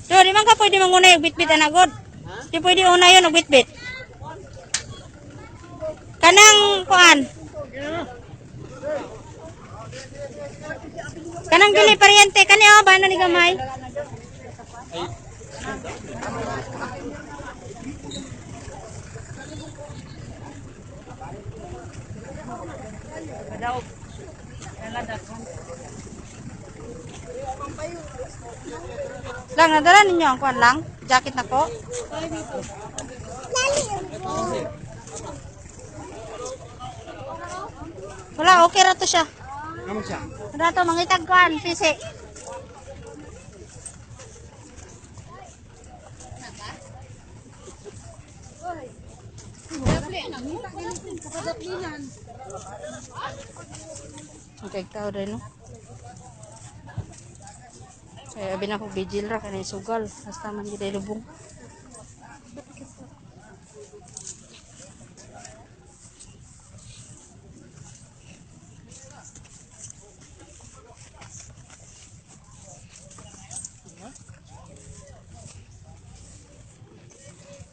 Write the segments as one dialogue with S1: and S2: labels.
S1: So, di man ka pwede manguna yung bitbit anagod. Di pwede una yun, nagbitbit. Kanang kuan. Kanang dili pariente kani oh ba ni gamay. Lang nadala ninyo ang kuan lang, jacket nako. Wala, okay ra to siya.
S2: Amo siya.
S1: Wala to mangitag kuan, sisi. Okay, tao rin no. Kaya abi na ko vigil ra kanay sugal, hasta man gid lubong.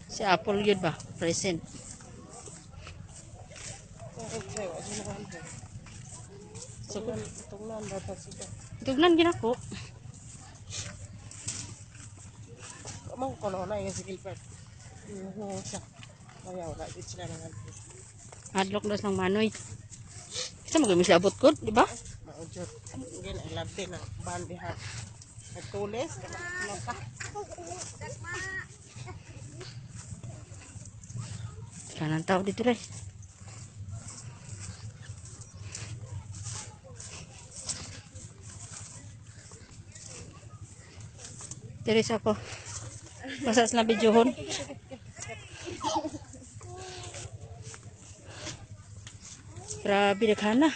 S1: Si Apple yun ba? Present. Tugnan ginako.
S2: Kamu kono na yung skill pet. Yung siya. Kaya wala din sila ng
S1: Adlock dos ng manoy. Isa magamis labot ko, di ba?
S2: maujot. Again, I love din ang bandihan. Nagtulis, kanaka.
S1: Kanang tao dito rin. Teres ako. Masas na videohon. Grabe, dekana.